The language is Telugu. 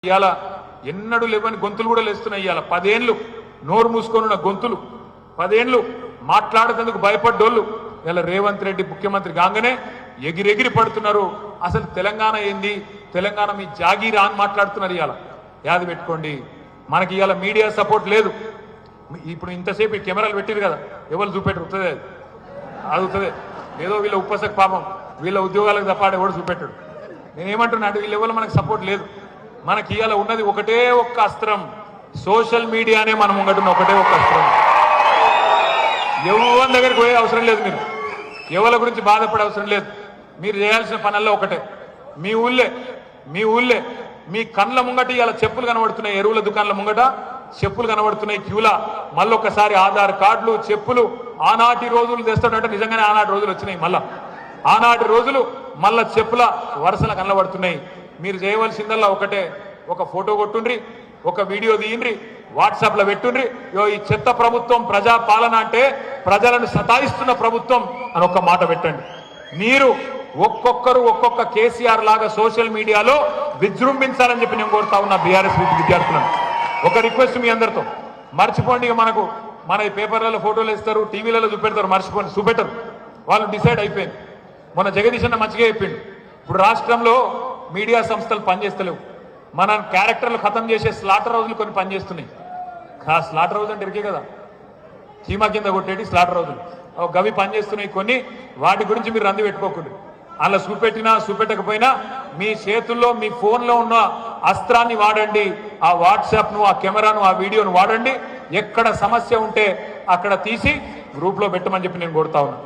ఇవాళ ఎన్నడూ లేవని గొంతులు కూడా లేస్తున్నాయి. ఇవాళ 10 ఏళ్ళు నోరు మూసుకొనున్న గొంతులు, 10 ఏళ్ళు మాట్లాడేందుకు భయపడ్డోళ్ళు ఇలా రేవంత్ రెడ్డి ముఖ్యమంత్రి కాగానే ఎగిరెగిరి పడుతున్నారు. అసలు తెలంగాణ ఏంది, తెలంగాణ మీ జాగీరా అని మాట్లాడుతున్నారు. ఇవాళ యాది పెట్టుకోండి, మనకి ఇవాళ మీడియా సపోర్ట్ లేదు. ఇప్పుడు ఇంతసేపు ఈ కెమెరాలు పెట్టిరు కదా, ఎవరు చూపెట్టుతుంది అదుగుతుంది ఏదో వీళ్ళ ఉపసక పాపం వీళ్ళ ఉద్యోగాలకు తప్పాడు ఎవడు చూపెట్టాడు. నేనేమంటున్నా అంటే వీళ్ళ ఎవరు మనకు సపోర్ట్ లేదు. మనకి ఇవాళ ఉన్నది ఒకటే ఒక్క అస్త్రం, సోషల్ మీడియానే మనం ఉంగటున్న ఒకటే ఒక్క అస్త్రం. ఎవరి దగ్గరికి పోయే అవసరం లేదు, మీరు ఎవరి గురించి బాధపడే అవసరం లేదు. మీరు చేయాల్సిన పనుల్లో ఒకటే, మీ ఊళ్ళే మీ కండ్ల ముంగట ఇవాళ చెప్పులు కనబడుతున్నాయి, ఎరువుల దుకాణాల ముంగట చెప్పులు కనబడుతున్నాయి క్యూలా. మళ్ళొక్కసారి ఆధార్ కార్డులు చెప్పులు ఆనాటి రోజులు తెస్తాడంటే నిజంగానే ఆనాటి రోజులు వచ్చినాయి. మళ్ళా ఆనాటి రోజులు మళ్ళా చెప్పుల వరుసలు కనబడుతున్నాయి. మీరు చేయవలసిందల్లా ఒకటే, ఒక ఫోటో కొట్టుండ్రి, ఒక వీడియో తీయండి, వాట్సాప్లో పెట్టుండ్రి. ఈ చెత్త ప్రభుత్వం ప్రజా పాలన అంటే ప్రజలను సతాయిస్తున్న ప్రభుత్వం అని ఒక్క మాట పెట్టండి. మీరు ఒక్కొక్కరు ఒక్కొక్క కేసీఆర్ లాగా సోషల్ మీడియాలో విజృంభించాలని చెప్పి నేను కోరుతా ఉన్నా బీఆర్ఎస్ విద్యార్థులను. ఒక రిక్వెస్ట్ మీ అందరితో, మర్చిపోండి. మనకు మన పేపర్లలో ఫోటోలు ఇస్తారు, టీవీలలో చూపెడతారు, మర్చిపోండి, చూపెట్టరు. వాళ్ళు డిసైడ్ అయిపోయింది. మన జగదీష్ అన్న మంచిగా చెప్పిండు, ఇప్పుడు రాష్ట్రంలో మీడియా సంస్థలు పనిచేస్తలేవు. మన క్యారెక్టర్లు ఖతం చేసే స్లాటర్ హౌజులు కొన్ని పనిచేస్తున్నాయి. స్లాటర్ హౌజ్ అంటే ఇరికే కదా, చీమా కింద కొట్టేటి స్లాటర్ హౌజులు గవి పనిచేస్తున్నాయి కొన్ని. వాటి గురించి మీరు రంది పెట్టుకోకండి. అలా చూపెట్టినా చూపెట్టకపోయినా మీ చేతుల్లో మీ ఫోన్లో ఉన్న అస్త్రాన్ని వాడండి. ఆ వాట్సాప్ను, ఆ కెమెరాను, ఆ వీడియోను వాడండి. ఎక్కడ సమస్య ఉంటే అక్కడ తీసి గ్రూప్లో పెట్టమని చెప్పి నేను కోరుతా ఉన్నా.